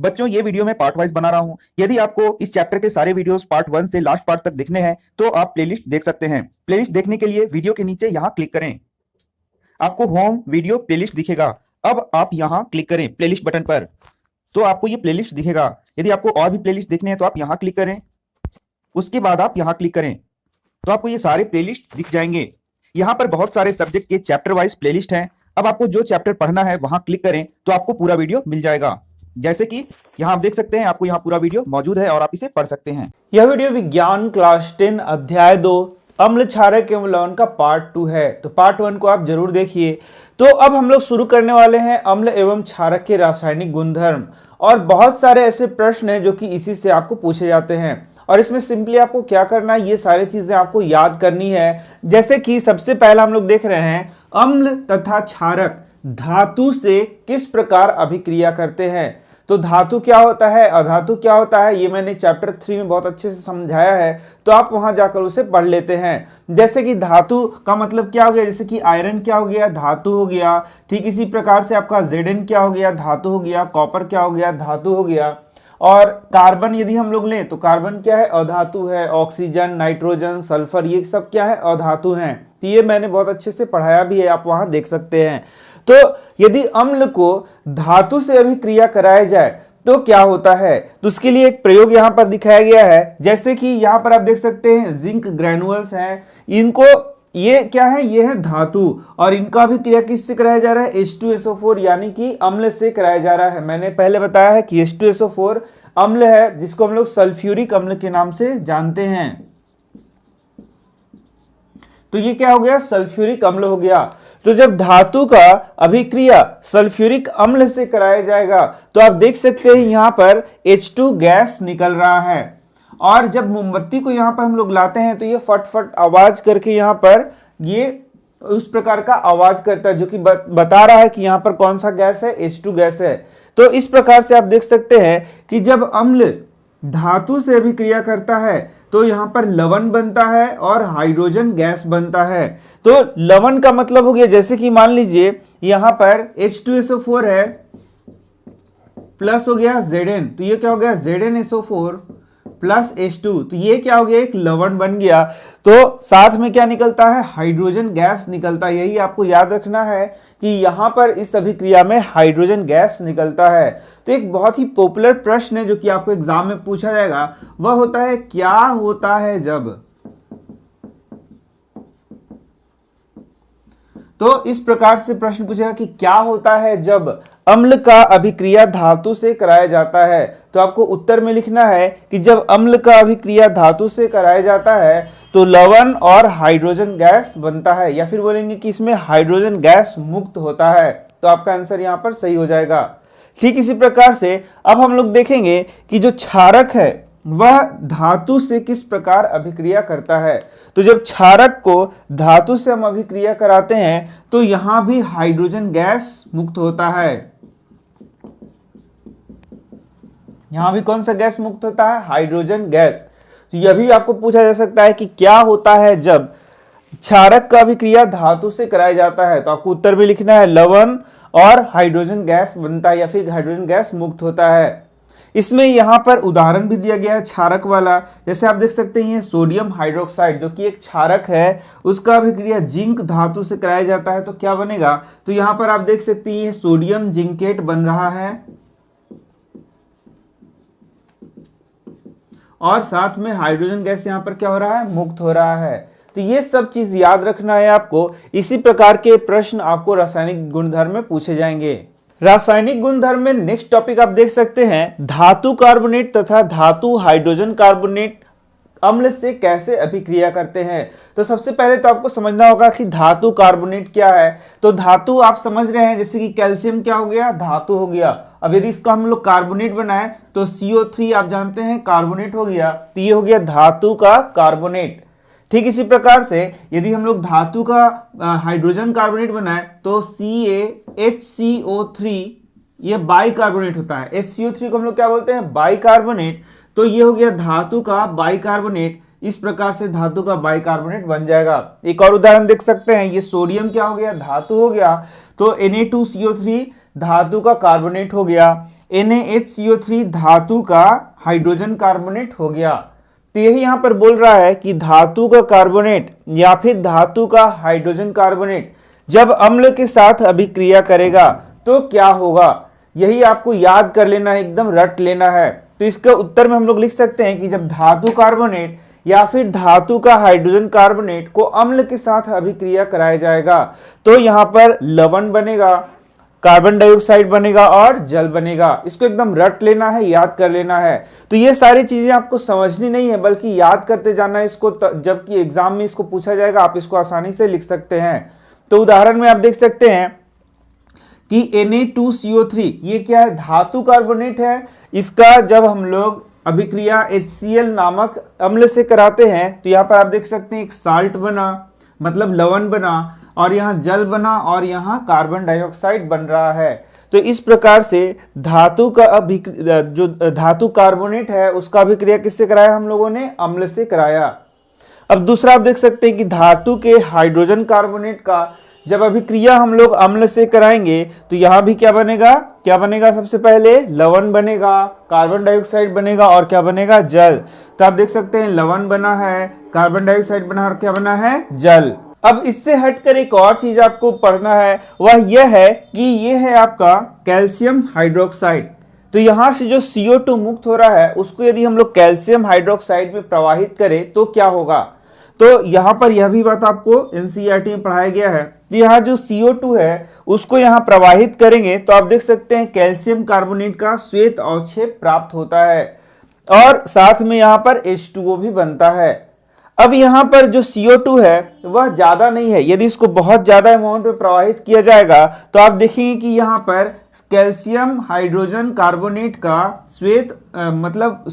बच्चों ये वीडियो मैं पार्ट वाइज बना रहा हूं। यदि आपको इस चैप्टर के सारे वीडियोस पार्ट 1 से लास्ट पार्ट तक देखने हैं तो आप प्लेलिस्ट देख सकते हैं। प्लेलिस्ट देखने के लिए वीडियो के नीचे यहां क्लिक करें, आपको होम वीडियो प्लेलिस्ट दिखेगा। अब आप यहां क्लिक करें प्लेलिस्ट बटन पर, तो आपको ये प्लेलिस्ट दिखेगा। यदि आपको और भी प्लेलिस्ट देखने हैं तो आप यहां क्लिक करें, उसके बाद आप यहां क्लिक करें तो आपको ये सारे प्लेलिस्ट दिख जाएंगे। यहां पर बहुत सारे सब्जेक्ट के चैप्टर वाइज प्लेलिस्ट हैं। अब आपको जो चैप्टर पढ़ना है वहां क्लिक करें तो आपको पूरा वीडियो मिल जाएगा। जैसे कि यहां आप देख सकते हैं, आपको यहां पूरा वीडियो मौजूद है और आप इसे पढ़ सकते हैं। यह वीडियो विज्ञान क्लास 10 अध्याय 2 अम्ल क्षारक एवं लवण का पार्ट 2 है। तो पार्ट 1 को आप जरूर देखिए। तो अब हम लोग शुरू करने वाले हैं अम्ल एवं क्षारक के रासायनिक गुणधर्म। और बहुत सारे ऐसे प्रश्न हैं जो कि इसी से आपको पूछे जाते हैं और इसमें सिंपली आपको क्या करना है, ये सारी चीजें आपको याद करनी है। जैसे कि सबसे पहला हम लोग देख रहे हैं अम्ल तथा क्षारक धातु से किस प्रकार अभिक्रिया करते हैं। तो धातु क्या होता है, अधातु क्या होता है, ये मैंने चैप्टर 3 में बहुत अच्छे से समझाया है, तो आप वहां जाकर उसे पढ़ लेते हैं। जैसे कि धातु का मतलब क्या हो गया, जैसे कि आयरन क्या हो गया, धातु हो गया। ठीक इसी प्रकार से आपका Zn क्या हो गया, धातु हो गया। कॉपर क्या हो गया, धातु हो गया। और कार्बन यदि हम लोग लें तो कार्बन क्या है, अधातु है। ऑक्सीजन, नाइट्रोजन, सल्फर, ये सब क्या है, अधातु हैं। तो ये मैंने बहुत अच्छे से पढ़ाया भी है, आप वहां देख सकते हैं। तो यदि अम्ल को धातु से अभिक्रिया कराया जाए तो क्या होता है, तो उसके लिए एक प्रयोग यहां पर दिखाया गया है। जैसे कि यहां पर आप देख सकते हैं जिंक ग्रैनुअल्स हैं, इनको ये क्या है, ये है धातु और इनका भी क्रिया किससे कराया जा रहा है, H2SO4 यानी कि अम्ल से कराया जा रहा है। मैंने पहले बताया है कि H2SO4 अम्ल है जिसको हम लोग सल्फ्यूरिक अम्ल के नाम से जानते हैं। तो ये क्या हो गया, सल्फ्यूरिक अम्ल हो गया। तो जब धातु का अभिक्रिया सल्फ्यूरिक अम्ल से कराया जाएगा तो आप देख सकते हैं यहां पर H2 गैस निकल रहा है। और जब मोमबत्ती को यहां पर हम लोग लाते हैं तो ये फट फट आवाज करके यहां पर ये उस प्रकार का आवाज करता है जो कि बता रहा है कि यहां पर कौन सा गैस है, H2 गैस है। तो इस प्रकार से आप देख सकते हैं कि जब अम्ल धातु से अभिक्रिया करता है तो यहां पर लवण बनता है और हाइड्रोजन गैस बनता है। तो लवण का मतलब हो गया, जैसे कि मान लीजिए यहां पर H2SO4 है प्लस हो गया Zn, तो ये क्या हो गया, ZnSO4 प्लस H2, तो ये क्या हो गया, एक लवण बन गया। तो साथ में क्या निकलता है, हाइड्रोजन गैस निकलता है। यही आपको याद रखना है कि यहां पर इस अभिक्रिया में हाइड्रोजन गैस निकलता है। तो एक बहुत ही पॉपुलर प्रश्न है जो कि आपको एग्जाम में पूछा जाएगा, वह होता है क्या होता है जब। तो इस प्रकार से प्रश्न पूछेगा कि क्या होता है जब अम्ल का अभिक्रिया धातु से कराया जाता है। तो आपको उत्तर में लिखना है कि जब अम्ल का अभिक्रिया धातु से कराया जाता है तो लवण और हाइड्रोजन गैस बनता है, या फिर बोलेंगे कि इसमें हाइड्रोजन गैस मुक्त होता है। तो आपका आंसर यहां पर सही हो जाएगा। ठीक इसी प्रकार से अब हम लोग देखेंगे कि जो क्षारक है वह धातु से किस प्रकार अभिक्रिया करता है। तो जब क्षारक को धातु से हम अभिक्रिया कराते हैं तो यहां भी हाइड्रोजन गैस मुक्त होता है। यहां भी कौन सा गैस मुक्त होता है, हाइड्रोजन गैस। तो यह भी आपको पूछा जा सकता है कि क्या होता है जब क्षारक का अभिक्रिया धातु से कराया जाता है। तो आपको उत्तर में लिखना है लवण और हाइड्रोजन गैस बनता है या फिर हाइड्रोजन गैस मुक्त होता है। इसमें यहां पर उदाहरण भी दिया गया है क्षारक वाला। जैसे आप देख सकते हैं सोडियम हाइड्रोक्साइड जो कि एक क्षारक है, उसका अभिक्रिया जिंक धातु से कराया जाता है तो क्या बनेगा। तो यहां पर आप देख सकते हैं सोडियम जिंकेट बन रहा है और साथ में हाइड्रोजन गैस यहां पर क्या हो रहा है, मुक्त हो रहा है। तो ये सब चीज याद रखना है आपको। इसी प्रकार के प्रश्न आपको रासायनिक गुणधर्म में पूछे जाएंगे। रासायनिक गुणधर्म में नेक्स्ट टॉपिक आप देख सकते हैं धातु कार्बोनेट तथा धातु हाइड्रोजन कार्बोनेट अम्ल से कैसे अभिक्रिया करते हैं। तो सबसे पहले तो आपको समझना होगा कि धातु कार्बोनेट क्या है। तो धातु आप समझ रहे हैं, जैसे कि कैल्शियम क्या हो गया, धातु हो गया। अब यदि इसका हम लोग कार्बोनेट बनाए तो CO3 आप जानते हैं कार्बोनेट हो गया, तो ये हो गया धातु का कार्बोनेट। ठीक इसी प्रकार से यदि हम लोग धातु का हाइड्रोजन कार्बोनेट बनाए तो CaHCO3 ये बाइकार्बोनेट होता है। HCO3 को हम लोग क्या बोलते हैं, बाइकार्बोनेट। तो ये हो गया धातु का बाइकार्बोनेट। इस प्रकार से धातु का बाइकार्बोनेट बन जाएगा। एक और उदाहरण देख सकते हैं, ये सोडियम क्या हो गया, धातु हो गया, तो Na2CO3 धातु का कार्बोनेट हो गया। NaHCO3 धातु का हाइड्रोजन कार्बोनेट हो गया। तो यही यहां पर बोल रहा है कि धातु का कार्बोनेट या फिर धातु का हाइड्रोजन कार्बोनेट जब अम्ल के साथ अभिक्रिया करेगा तो क्या होगा, यही आपको याद कर लेना है, एकदम रट लेना है। तो इसका उत्तर में हम लोग लिख सकते हैं कि जब धातु कार्बोनेट या फिर धातु का हाइड्रोजन कार्बोनेट को अम्ल के साथ अभिक्रिया कराया जाएगा तो यहां पर लवण बनेगा, कार्बन डाइऑक्साइड बनेगा और जल बनेगा। इसको एकदम रट लेना है, याद कर लेना है। तो ये सारी चीजें आपको समझनी नहीं है बल्कि याद करते जाना है इसको, जबकि एग्जाम में इसको पूछा जाएगा आप इसको आसानी से लिख सकते हैं। तो उदाहरण में आप देख सकते हैं कि Na2CO3 ये क्या है, धातु कार्बोनेट है। इसका जब हम लोग अभिक्रिया HCl नामक अम्ल से कराते हैं तो यहाँ पर आप देख सकते हैं एक साल्ट बना, मतलब लवण बना, और यहाँ जल बना और यहाँ कार्बन डाइऑक्साइड बन रहा है। तो इस प्रकार से धातु का जो धातु कार्बोनेट है उसका अभिक्रिया किससे कराया, हम लोगों ने अम्ल से कराया। अब दूसरा आप देख सकते हैं कि धातु के हाइड्रोजन कार्बोनेट का जब अभिक्रिया हम लोग अम्ल से कराएंगे तो यहां भी क्या बनेगा, सबसे पहले लवण बनेगा, कार्बन डाइऑक्साइड बनेगा और क्या बनेगा, जल। तो आप देख सकते हैं लवण बना है, कार्बन डाइऑक्साइड बना और क्या बना है, जल। अब इससे हटकर एक और चीज आपको पढ़ना है, वह यह है कि यह है आपका कैल्शियम हाइड्रोक्साइड। तो यहां से जो CO2 मुक्त हो रहा है उसको यदि हम लोग कैल्शियम हाइड्रोक्साइड में प्रवाहित करें तो क्या होगा। तो यहां पर यह भी बात आपको NCERT में पढ़ाया गया है। यहाँ जो CO2 है उसको यहाँ प्रवाहित करेंगे तो आप देख सकते हैं कैल्शियम कार्बोनेट का श्वेत अवक्षेप प्राप्त होता है और साथ में यहाँ पर H2O भी बनता है। अब यहाँ पर जो CO2 है वह ज्यादा नहीं है, यदि इसको बहुत ज्यादा अमाउंट में प्रवाहित किया जाएगा तो आप देखेंगे कि यहाँ पर कैल्शियम हाइड्रोजन कार्बोनेट का श्वेत मतलब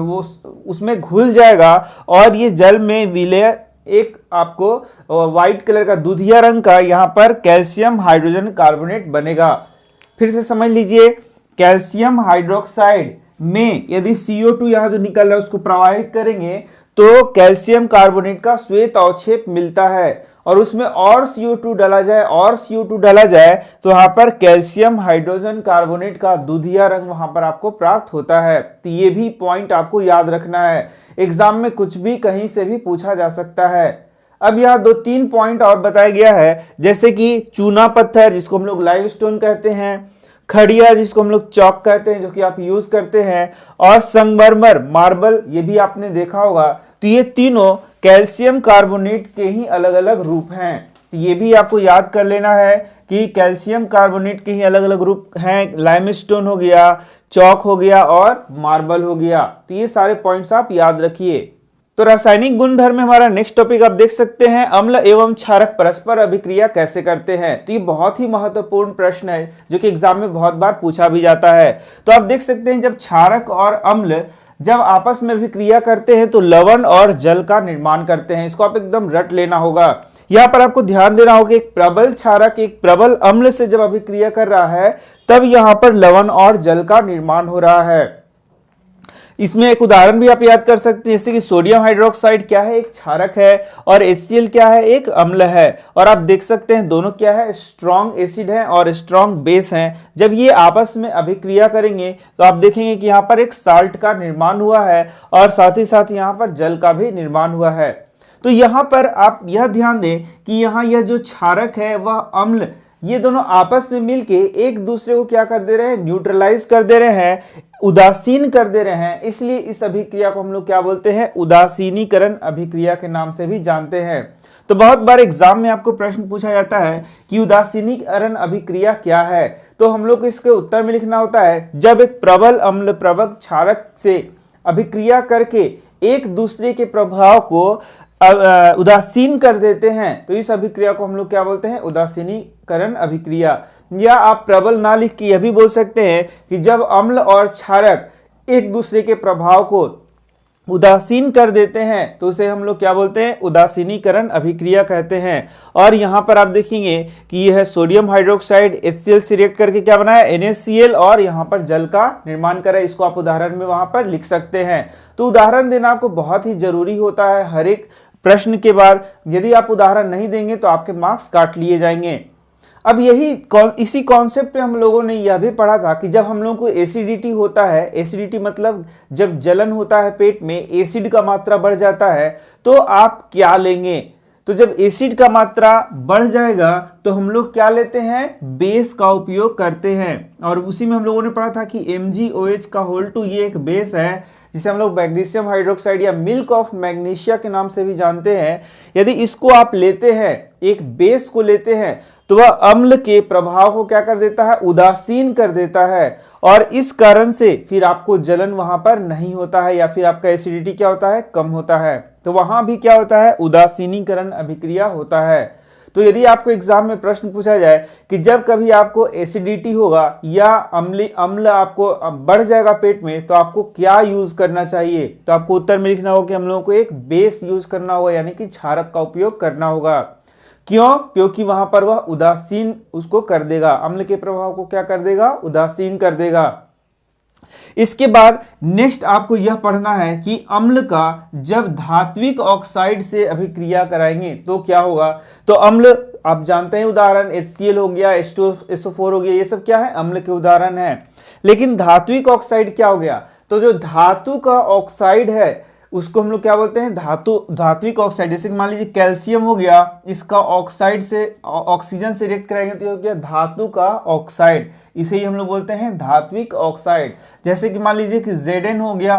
वो उसमें घुल जाएगा और ये जल में विलय एक आपको व्हाइट कलर का दूधिया रंग का यहाँ पर कैल्शियम हाइड्रोजन कार्बोनेट बनेगा। फिर से समझ लीजिए, कैल्शियम हाइड्रोक्साइड में यदि CO2 यहाँ जो निकल रहा है उसको प्रवाहित करेंगे तो कैल्शियम कार्बोनेट का श्वेत अवक्षेप मिलता है और उसमें और CO2 डाला जाए तो यहाँ पर कैल्शियम हाइड्रोजन कार्बोनेट का दूधिया रंग वहां पर आपको प्राप्त होता है। तो ये भी पॉइंट आपको याद रखना है, एग्जाम में कुछ भी कहीं से भी पूछा जा सकता है। अब यहाँ 2-3 पॉइंट और बताया गया है, जैसे कि चूना पत्थर जिसको हम लोग लाइमस्टोन कहते हैं, खड़िया जिसको हम लोग चौक कहते हैं जो कि आप यूज करते हैं, और संगमरमर मार्बल ये भी आपने देखा होगा। तो ये तीनों कैल्शियम कार्बोनेट के ही अलग अलग रूप हैं। तो ये भी आपको याद कर लेना है कि कैल्शियम कार्बोनेट के ही अलग अलग रूप हैं, लाइमस्टोन हो गया, चौक हो गया और मार्बल हो गया। तो ये सारे पॉइंट्स आप याद रखिए। तो रासायनिक गुणधर्म में हमारा नेक्स्ट टॉपिक आप देख सकते हैं, अम्ल एवं क्षारक परस्पर अभिक्रिया कैसे करते हैं। तो ये बहुत ही महत्वपूर्ण प्रश्न है जो कि एग्जाम में बहुत बार पूछा भी जाता है। तो आप देख सकते हैं जब क्षारक और अम्ल जब आपस में अभिक्रिया करते हैं तो लवण और जल का निर्माण करते हैं। इसको आप एकदम रट लेना होगा। यहाँ पर आपको ध्यान देना होगा, एक प्रबल क्षारक एक प्रबल अम्ल से जब अभिक्रिया कर रहा है तब यहाँ पर लवण और जल का निर्माण हो रहा है। इसमें एक उदाहरण भी आप याद कर सकते हैं, जैसे कि सोडियम हाइड्रोक्साइड क्या है, एक क्षारक है, और HCl क्या है, एक अम्ल है। और आप देख सकते हैं दोनों क्या है, स्ट्रॉन्ग एसिड है और स्ट्रॉन्ग बेस है। जब ये आपस में अभिक्रिया करेंगे तो आप देखेंगे कि यहाँ पर एक साल्ट का निर्माण हुआ है और साथ ही साथ यहाँ पर जल का भी निर्माण हुआ है। तो यहाँ पर आप यह ध्यान दें कि यहाँ यह जो क्षारक है वह अम्ल, ये दोनों आपस में मिलके एक दूसरे को क्या कर दे रहे हैं, न्यूट्रलाइज कर दे रहे हैं, उदासीन कर दे रहे हैं। इसलिए इस अभिक्रिया को हम लोग क्या बोलते हैं, उदासीनीकरण अभिक्रिया के नाम से भी जानते हैं। तो बहुत बार एग्जाम में आपको प्रश्न पूछा जाता है कि उदासीनीकरण अभिक्रिया क्या है, तो हम लोग को इसके उत्तर में लिखना होता है, जब एक प्रबल अम्ल प्रबल क्षारक से अभिक्रिया करके एक दूसरे के प्रभाव को उदासीन कर देते हैं तो इस अभिक्रिया को हम लोग क्या बोलते हैं, उदासीनीकरण अभिक्रिया। या आप प्रबल ना लिख के यह भी बोल सकते हैं कि जब अम्ल और क्षारक एक दूसरे के प्रभाव को उदासीन कर देते हैं तो उसे हम लोग क्या बोलते हैं, उदासीनीकरण अभिक्रिया कहते हैं। और यहाँ पर आप देखेंगे कि यह सोडियम हाइड्रोक्साइड HCl से रिएक्ट करके क्या बनाया, NaCl, और यहाँ पर जल का निर्माण करा। इसको आप उदाहरण में वहां पर लिख सकते हैं। तो उदाहरण देना आपको बहुत ही जरूरी होता है हर एक प्रश्न के बाद। यदि आप उदाहरण नहीं देंगे तो आपके मार्क्स काट लिए जाएंगे। अब इसी कॉन्सेप्ट पे हम लोगों ने यह भी पढ़ा था कि जब हम लोगों को एसिडिटी होता है, एसिडिटी मतलब जब जलन होता है पेट में, एसिड का मात्रा बढ़ जाता है, तो आप क्या लेंगे? तो जब एसिड का मात्रा बढ़ जाएगा तो हम लोग क्या लेते हैं? बेस का उपयोग करते हैं। और उसी में हम लोगों ने पढ़ा था कि MgOH का होल 2 ये एक बेस है जिसे हम लोग मैग्नीशियम हाइड्रोक्साइड या मिल्क ऑफ मैग्नीशिया के नाम से भी जानते हैं। यदि इसको आप लेते हैं, एक बेस को लेते हैं, तो वह अम्ल के प्रभाव को क्या कर देता है? उदासीन कर देता है। और इस कारण से फिर आपको जलन वहां पर नहीं होता है, या फिर आपका एसिडिटी क्या होता है? कम होता है। तो वहां भी क्या होता है? उदासीनीकरण अभिक्रिया होता है। तो यदि आपको एग्जाम में प्रश्न पूछा जाए कि जब कभी आपको एसिडिटी होगा या अम्ल आपको बढ़ जाएगा पेट में, तो आपको क्या यूज करना चाहिए? तो आपको उत्तर में लिखना होगा कि हम लोगों को एक बेस यूज करना होगा, यानी कि क्षारक का उपयोग करना होगा। क्यों? क्योंकि वहां पर वह उदासीन उसको कर देगा, अम्ल के प्रभाव को क्या कर देगा? उदासीन कर देगा। इसके बाद नेक्स्ट आपको यह पढ़ना है कि अम्ल का जब धात्विक ऑक्साइड से अभिक्रिया कराएंगे तो क्या होगा? तो अम्ल आप जानते हैं, उदाहरण HCl हो गया, H2SO4 हो गया, ये सब क्या है? अम्ल के उदाहरण है। लेकिन धात्विक ऑक्साइड क्या हो गया? तो जो धातु का ऑक्साइड है उसको हम लोग क्या बोलते हैं? धात्विक ऑक्साइड। जैसे मान लीजिए कैल्शियम हो गया, इसका ऑक्साइड से ऑक्सीजन से रिएक्ट कराएंगे तो हो गया धातु का ऑक्साइड, इसे ही हम लोग बोलते हैं धात्विक ऑक्साइड। जैसे कि मान लीजिए कि ZN हो गया,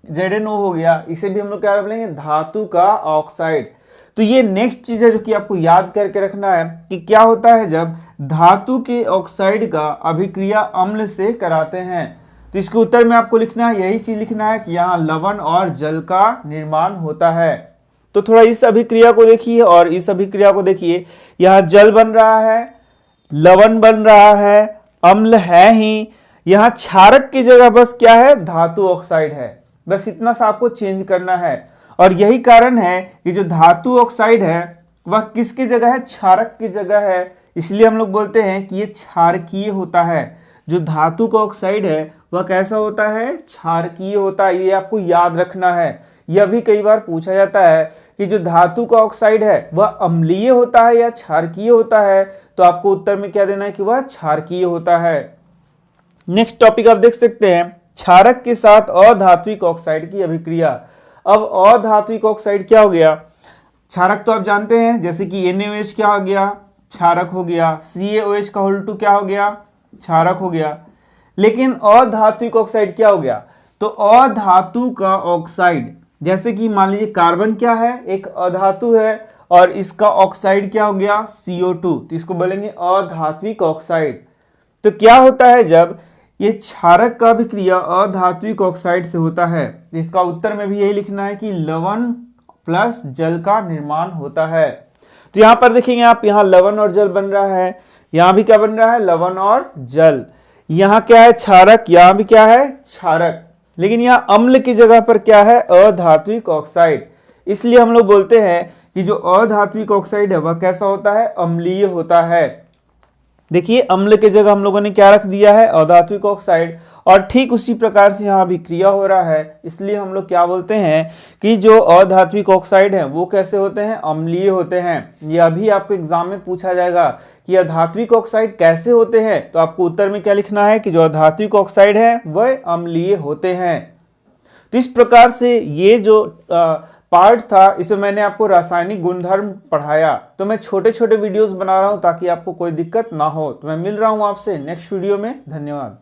ZNO हो गया, इसे भी हम लोग क्या बोलेंगे? धातु का ऑक्साइड। तो ये नेक्स्ट चीज है जो कि आपको याद करके रखना है कि क्या होता है जब धातु के ऑक्साइड का अभिक्रिया अम्ल से कराते हैं। तो इसके उत्तर में आपको लिखना है, यही चीज लिखना है कि यहाँ लवण और जल का निर्माण होता है। तो थोड़ा इस अभिक्रिया को देखिए और इस अभिक्रिया को देखिए। यहाँ जल बन रहा है, लवण बन रहा है, अम्ल है ही, यहाँ क्षारक की जगह बस क्या है? धातु ऑक्साइड है। बस इतना सा आपको चेंज करना है। और यही कारण है कि जो धातु ऑक्साइड है वह किसकी जगह है? क्षारक की जगह है। इसलिए हम लोग बोलते हैं कि ये क्षारकीय होता है। जो धातु का ऑक्साइड है वह कैसा होता है? क्षारकीय होता है। ये आपको याद रखना है। यह भी कई बार पूछा जाता है कि जो धातु का ऑक्साइड है वह अम्लीय होता है या क्षारकीय होता है। तो आपको उत्तर में क्या देना है कि वह क्षारकीय होता है। नेक्स्ट टॉपिक आप देख सकते हैं, क्षारक के साथ अधात्विक ऑक्साइड की अभिक्रिया। अब अधात्विक ऑक्साइड क्या हो गया? क्षारक तो आप जानते हैं, जैसे कि NaOH क्या हो गया? क्षारक हो गया। CaOH का होल 2 क्या हो गया? क्षारक हो गया। लेकिन अधात्विक ऑक्साइड क्या हो गया? तो अधातु का ऑक्साइड, जैसे कि मान लीजिए कार्बन क्या है? एक अधातु है और इसका ऑक्साइड क्या हो गया? CO2, तो इसको बोलेंगे अधात्विक ऑक्साइड। तो क्या होता है जब ये क्षारक का अभिक्रिया अधात्विक ऑक्साइड से होता है? इसका उत्तर में भी यही लिखना है कि लवण प्लस जल का निर्माण होता है। तो यहां पर देखेंगे आप, यहां लवण और जल बन रहा है, यहां भी क्या बन रहा है? लवण और जल। यहां क्या है? क्षारक, यहां भी क्या है? क्षारक। लेकिन यहां अम्ल की जगह पर क्या है? अधात्विक ऑक्साइड। इसलिए हम लोग बोलते हैं कि जो अधात्विक ऑक्साइड है वह कैसा होता है? अम्लीय होता है। देखिए अम्ल के जगह हम लोगों ने क्या रख दिया है? अधात्विक ऑक्साइड। और ठीक उसी प्रकार से यहाँ अभिक्रिया हो रहा है, इसलिए हम लोग क्या बोलते हैं कि जो अधात्विक ऑक्साइड है वो कैसे होते हैं? अम्लीय होते हैं। यह भी आपको एग्जाम में पूछा जाएगा कि अधात्विक ऑक्साइड कैसे होते हैं। तो आपको उत्तर में क्या लिखना है कि जो अधात्विक ऑक्साइड है वह अम्लीय होते हैं। तो इस प्रकार से ये जो पार्ट था इसमें मैंने आपको रासायनिक गुणधर्म पढ़ाया। तो मैं छोटे छोटे वीडियोस बना रहा हूं ताकि आपको कोई दिक्कत ना हो। तो मैं मिल रहा हूं आपसे नेक्स्ट वीडियो में। धन्यवाद।